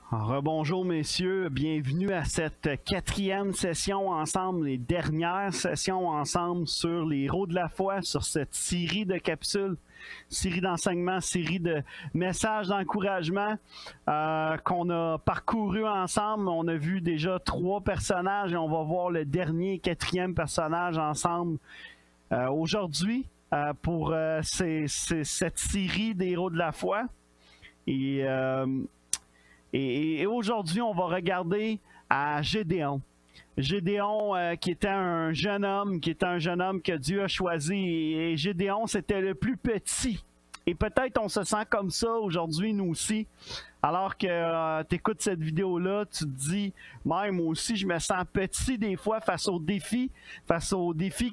Rebonjour messieurs, bienvenue à cette quatrième session ensemble, les dernières sessions ensemble sur les héros de la foi, sur cette série de capsules, série d'enseignements, série de messages d'encouragement qu'on a parcouru ensemble. On a vu déjà 3 personnages et on va voir le dernier, quatrième personnage ensemble aujourd'hui pour cette série des héros de la foi. Et aujourd'hui, on va regarder à Gédéon. Gédéon qui était un jeune homme que Dieu a choisi. Et Gédéon, c'était le plus petit. Et peut-être on se sent comme ça aujourd'hui, nous aussi. Alors que tu écoutes cette vidéo-là, tu te dis, moi aussi, je me sens petit des fois face aux défis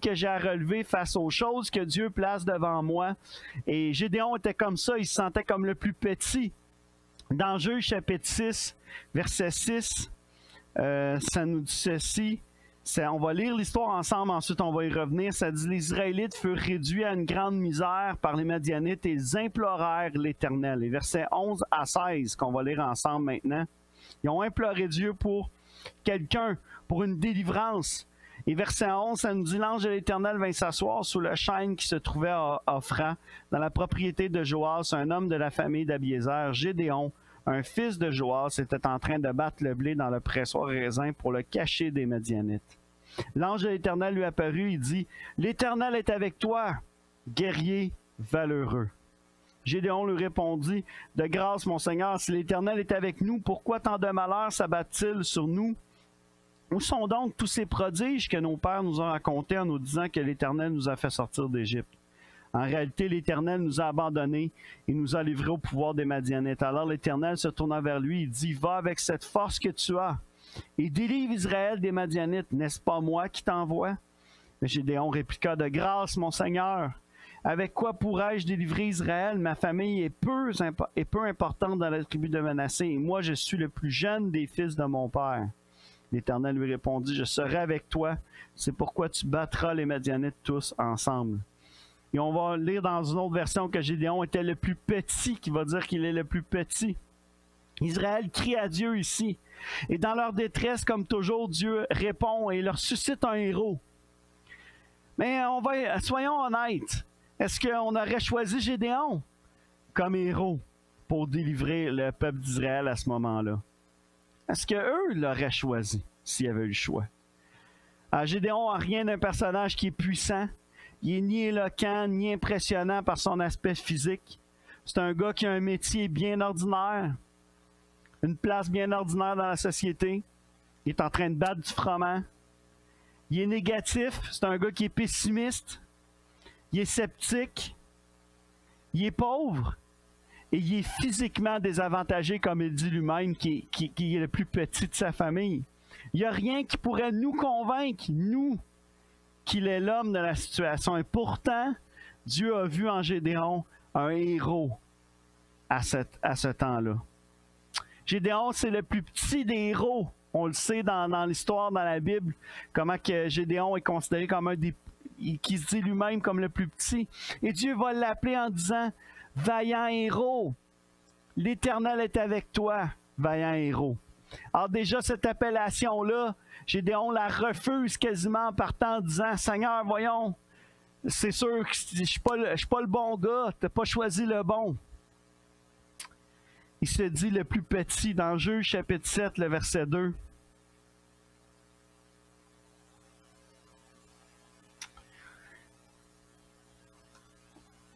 que j'ai à relever, face aux choses que Dieu place devant moi. Et Gédéon était comme ça, il se sentait comme le plus petit. Dans Juge chapitre 6, verset 6, ça nous dit ceci. On va lire l'histoire ensemble, ensuite on va y revenir. Ça dit « Les Israélites furent réduits à une grande misère par les Madianites et ils implorèrent l'Éternel. » Les versets 11 à 16 qu'on va lire ensemble maintenant. Ils ont imploré Dieu pour quelqu'un, pour une délivrance. Et verset 11, ça nous dit « L'ange de l'Éternel vint s'asseoir sous le chêne qui se trouvait à Ophra, dans la propriété de Joas, un homme de la famille d'Abiézer. Gédéon, un fils de Joas, était en train de battre le blé dans le pressoir raisin pour le cacher des Madianites. L'ange de l'Éternel lui apparut, il dit « L'Éternel est avec toi, guerrier valeureux. » Gédéon lui répondit « De grâce, mon Seigneur, si l'Éternel est avec nous, pourquoi tant de malheurs s'abattent-ils sur nous? Où sont donc tous ces prodiges que nos pères nous ont racontés en nous disant que l'Éternel nous a fait sortir d'Égypte? En réalité, l'Éternel nous a abandonnés et nous a livrés au pouvoir des Madianites. Alors l'Éternel se tourna vers lui et dit, « Va avec cette force que tu as et délivre Israël des Madianites. N'est-ce pas moi qui t'envoie? » Mais Gédéon répliqua, « De grâce, mon Seigneur, avec quoi pourrais-je délivrer Israël? Ma famille est peu importante dans la tribu de Manassé et moi je suis le plus jeune des fils de mon père. » L'Éternel lui répondit, « Je serai avec toi, c'est pourquoi tu battras les Madianites tous ensemble. » Et on va lire dans une autre version que Gédéon était le plus petit, qui va dire qu'il est le plus petit. Israël crie à Dieu ici. Et dans leur détresse, comme toujours, Dieu répond et leur suscite un héros. Mais soyons honnêtes, est-ce qu'on aurait choisi Gédéon comme héros pour délivrer le peuple d'Israël à ce moment-là? Est-ce qu'eux l'auraient choisi s'il y avait eu le choix? Gédéon n'a rien d'un personnage qui est puissant. Il n'est ni éloquent, ni impressionnant par son aspect physique. C'est un gars qui a un métier bien ordinaire, une place bien ordinaire dans la société. Il est en train de battre du froment. Il est négatif, c'est un gars qui est pessimiste. Il est sceptique. Il est pauvre. Et il est physiquement désavantagé, comme il dit lui-même, qui est le plus petit de sa famille. Il n'y a rien qui pourrait nous convaincre, nous, qu'il est l'homme de la situation. Et pourtant, Dieu a vu en Gédéon un héros à ce temps-là. Gédéon, c'est le plus petit des héros. On le sait dans l'histoire, dans la Bible, comment que Gédéon est considéré comme qui se dit lui-même comme le plus petit. Et Dieu va l'appeler en disant, « Vaillant héros, l'Éternel est avec toi, vaillant héros. » Alors déjà, cette appellation-là, Gédéon la refuse quasiment en partant en disant « Seigneur, voyons, c'est sûr que je ne suis pas le bon gars, tu n'as pas choisi le bon. » Il se dit le plus petit dans Juge chapitre 7, le verset 2.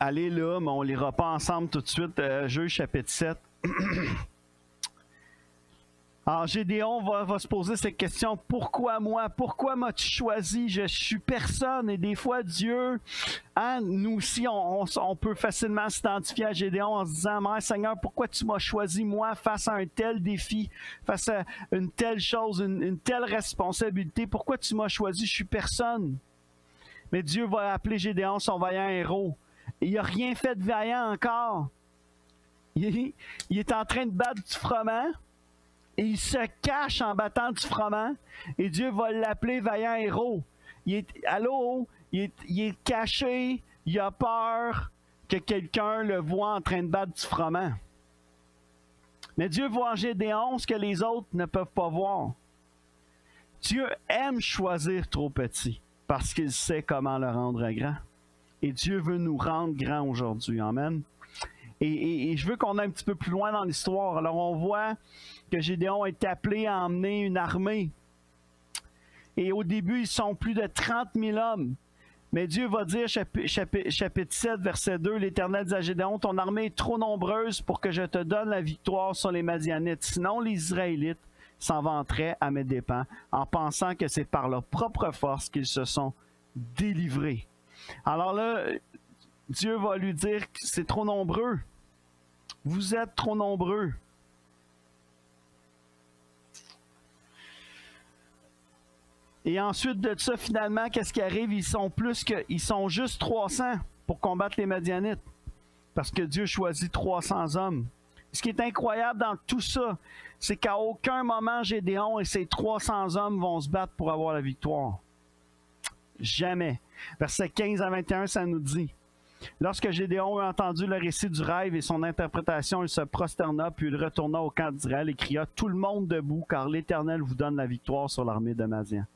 Allez là, mais on ne lira pas ensemble tout de suite, Juge chapitre 7. Alors Gédéon va se poser cette question, pourquoi moi? Pourquoi m'as-tu choisi? Je suis personne. Et des fois Dieu, nous aussi, on peut facilement s'identifier à Gédéon en se disant, « Seigneur, pourquoi tu m'as choisi moi face à un tel défi, face à une telle chose, une telle responsabilité? Pourquoi tu m'as choisi? Je suis personne. » Mais Dieu va appeler Gédéon son vaillant héros. Et il n'a rien fait de vaillant encore. Il est en train de battre du froment. Et il se cache en battant du froment. Et Dieu va l'appeler vaillant héros. Il est caché. Il a peur que quelqu'un le voie en train de battre du froment. Mais Dieu voit en Gédéon ce que les autres ne peuvent pas voir. Dieu aime choisir trop petit parce qu'il sait comment le rendre grand. Et Dieu veut nous rendre grands aujourd'hui. Amen. Et je veux qu'on aille un petit peu plus loin dans l'histoire. Alors on voit que Gédéon est appelé à emmener une armée. Et au début, ils sont plus de 30 000 hommes. Mais Dieu va dire, chapitre 7, verset 2, l'Éternel dit à Gédéon, ton armée est trop nombreuse pour que je te donne la victoire sur les Madianites. Sinon, les Israélites s'en vanteraient à mes dépens, en pensant que c'est par leur propre force qu'ils se sont délivrés. Alors là, Dieu va lui dire que c'est trop nombreux. Vous êtes trop nombreux. Et ensuite de ça, finalement, qu'est-ce qui arrive? Ils sont juste 300 pour combattre les Madianites. Parce que Dieu choisit 300 hommes. Ce qui est incroyable dans tout ça, c'est qu'à aucun moment Gédéon et ses 300 hommes vont se battre pour avoir la victoire. Jamais. Versets 15 à 21, ça nous dit. Lorsque Gédéon eut entendu le récit du rêve et son interprétation, il se prosterna, puis il retourna au camp d'Israël et cria « Tout le monde debout, car l'Éternel vous donne la victoire sur l'armée de Madian. »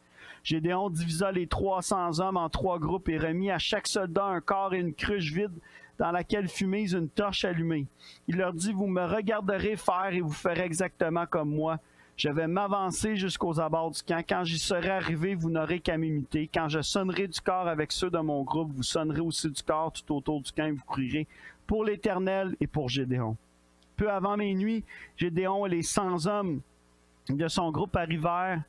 Gédéon divisa les 300 hommes en 3 groupes et remit à chaque soldat un corps et une cruche vide dans laquelle fut mise une torche allumée. Il leur dit, vous me regarderez faire et vous ferez exactement comme moi. Je vais m'avancer jusqu'aux abords du camp. Quand j'y serai arrivé, vous n'aurez qu'à m'imiter. Quand je sonnerai du corps avec ceux de mon groupe, vous sonnerez aussi du corps tout autour du camp et vous crierez pour l'Éternel et pour Gédéon. Peu avant minuit, Gédéon et les 100 hommes de son groupe arrivèrent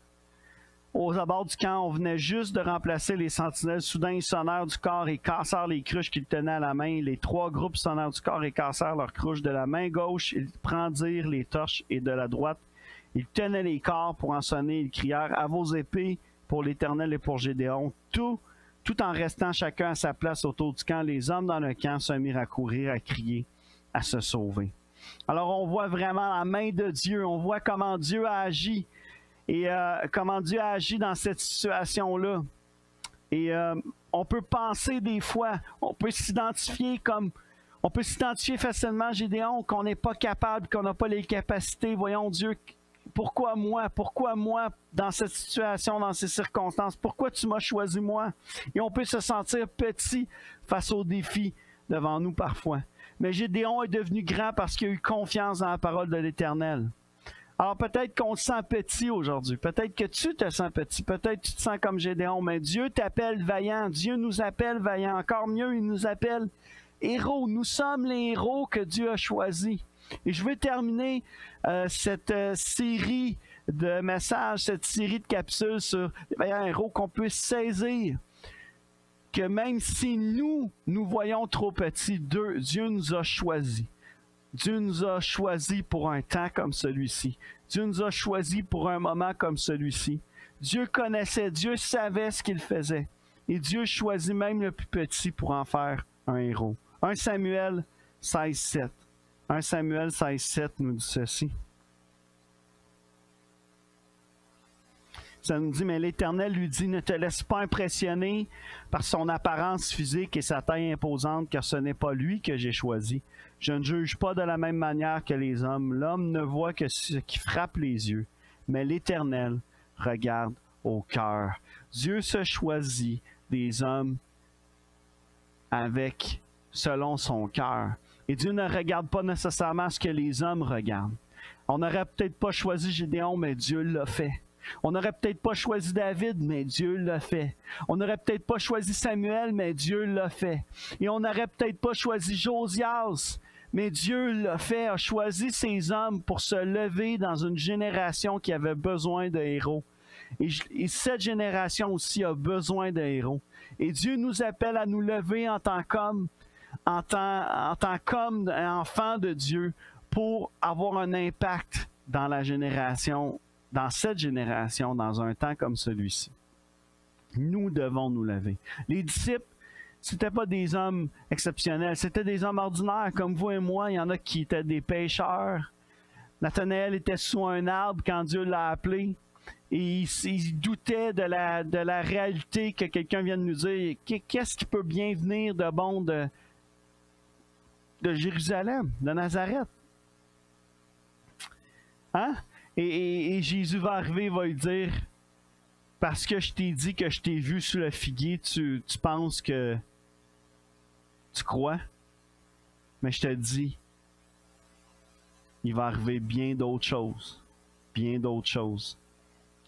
aux abords du camp. On venait juste de remplacer les sentinelles. Soudain, ils sonnèrent du corps et cassèrent les cruches qu'ils tenaient à la main. Les 3 groupes sonnèrent du corps et cassèrent leurs cruches. De la main gauche, ils prendirent les torches et de la droite, ils tenaient les corps pour en sonner. Ils crièrent « À vos épées pour l'Éternel et pour Gédéon ». Tout en restant chacun à sa place autour du camp, les hommes dans le camp se mirent à courir, à crier, à se sauver. Alors on voit vraiment la main de Dieu. On voit comment Dieu a agi. Et comment Dieu a agi dans cette situation-là. Et on peut penser des fois, on peut s'identifier facilement, Gédéon, qu'on n'est pas capable, qu'on n'a pas les capacités. Voyons Dieu, pourquoi moi dans cette situation, dans ces circonstances? Pourquoi tu m'as choisi moi? Et on peut se sentir petit face aux défis devant nous parfois. Mais Gédéon est devenu grand parce qu'il a eu confiance dans la parole de l'Éternel. Alors peut-être qu'on se sent petit aujourd'hui, peut-être que tu te sens petit, peut-être que tu te sens comme Gédéon, mais Dieu t'appelle vaillant, Dieu nous appelle vaillant, encore mieux, il nous appelle héros. Nous sommes les héros que Dieu a choisis. Et je veux terminer cette série de messages, cette série de capsules sur les vaillants héros qu'on peut saisir, que même si nous voyons trop petits, Dieu nous a choisis. Dieu nous a choisis pour un temps comme celui-ci. Dieu nous a choisis pour un moment comme celui-ci. Dieu connaissait, Dieu savait ce qu'il faisait. Et Dieu choisit même le plus petit pour en faire un héros. 1 Samuel 16,7. 1 Samuel 16,7 nous dit ceci. Ça nous dit, mais l'Éternel lui dit, ne te laisse pas impressionner par son apparence physique et sa taille imposante, car ce n'est pas lui que j'ai choisi. Je ne juge pas de la même manière que les hommes. L'homme ne voit que ce qui frappe les yeux, mais l'Éternel regarde au cœur. Dieu se choisit des hommes selon son cœur. Et Dieu ne regarde pas nécessairement ce que les hommes regardent. On n'aurait peut-être pas choisi Gédéon, mais Dieu l'a fait. On n'aurait peut-être pas choisi David, mais Dieu l'a fait. On n'aurait peut-être pas choisi Samuel, mais Dieu l'a fait. Et on n'aurait peut-être pas choisi Josias, mais Dieu l'a fait, a choisi ces hommes pour se lever dans une génération qui avait besoin de héros. Et cette génération aussi a besoin de héros. Et Dieu nous appelle à nous lever en tant qu'hommes, en tant qu'hommes, enfants de Dieu, pour avoir un impact dans la génération, dans cette génération, dans un temps comme celui-ci. Nous devons nous lever. Les disciples, c'était pas des hommes exceptionnels, c'était des hommes ordinaires comme vous et moi. Il y en a qui étaient des pêcheurs. Nathanaël était sous un arbre quand Dieu l'a appelé. Et il doutait de la réalité que quelqu'un vient de nous dire. Qu'est-ce qui peut bien venir de bon de Jérusalem, de Nazareth? Hein? Et Jésus va arriver, il va lui dire, parce que je t'ai dit que je t'ai vu sous le figuier, tu penses que tu crois? Mais je te dis, il va arriver bien d'autres choses. Bien d'autres choses.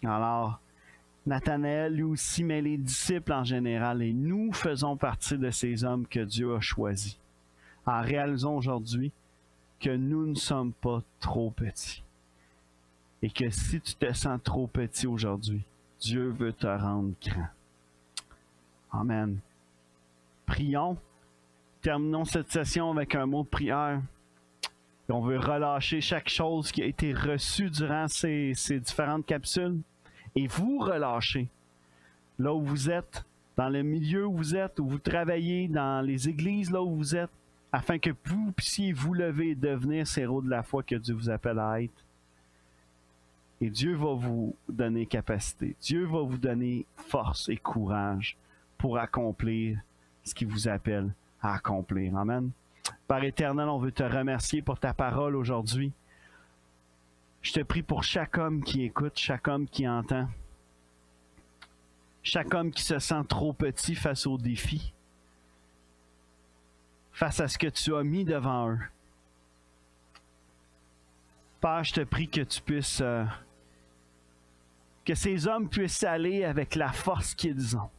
Alors, Nathanaël lui aussi, mais les disciples en général, et nous faisons partie de ces hommes que Dieu a choisis. En réalisant aujourd'hui que nous ne sommes pas trop petits. Et que si tu te sens trop petit aujourd'hui, Dieu veut te rendre grand. Amen. Prions. Terminons cette session avec un mot de prière. Et on veut relâcher chaque chose qui a été reçue durant ces différentes capsules. Et vous relâchez. Là où vous êtes, dans le milieu où vous êtes, où vous travaillez, dans les églises là où vous êtes, afin que vous puissiez vous lever et devenir ces héros de la foi que Dieu vous appelle à être. Et Dieu va vous donner capacité. Dieu va vous donner force et courage pour accomplir ce qu'il vous appelle à accomplir. Amen. Père éternel, on veut te remercier pour ta parole aujourd'hui. Je te prie pour chaque homme qui écoute, chaque homme qui entend, chaque homme qui se sent trop petit face aux défis, face à ce que tu as mis devant eux. Père, je te prie que tu puisses, que ces hommes puissent aller avec la force qu'ils ont,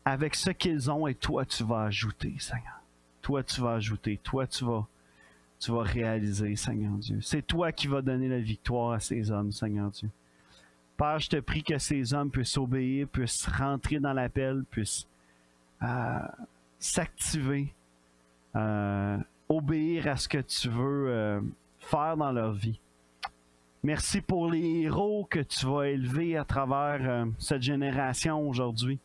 avec ce qu'ils ont, et toi tu vas ajouter, Seigneur. Toi tu vas ajouter, toi tu vas réaliser, Seigneur Dieu. C'est toi qui vas donner la victoire à ces hommes, Seigneur Dieu. Père, je te prie que ces hommes puissent obéir, puissent rentrer dans l'appel, puissent s'activer, obéir à ce que tu veux faire dans leur vie. Merci pour les héros que tu vas élever à travers cette génération aujourd'hui.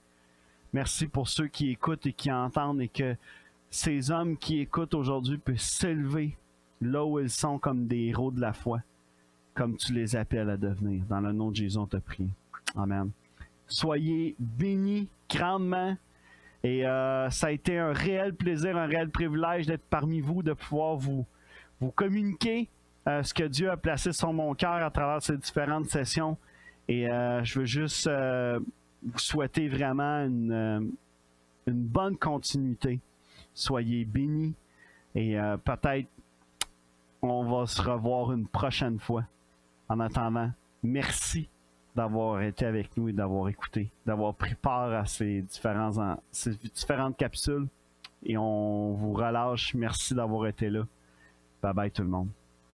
Merci pour ceux qui écoutent et qui entendent, et que ces hommes qui écoutent aujourd'hui puissent s'élever là où ils sont comme des héros de la foi, comme tu les appelles à devenir. Dans le nom de Jésus, on te prie. Amen. Soyez bénis grandement. Et ça a été un réel plaisir, un réel privilège d'être parmi vous, de pouvoir vous communiquer ce que Dieu a placé sur mon cœur à travers ces différentes sessions. Et je veux juste vous souhaiter vraiment une bonne continuité. Soyez bénis et peut-être on va se revoir une prochaine fois. En attendant, merci d'avoir été avec nous et d'avoir écouté, d'avoir pris part à ces différentes capsules. Et on vous relâche. Merci d'avoir été là. Bye bye tout le monde.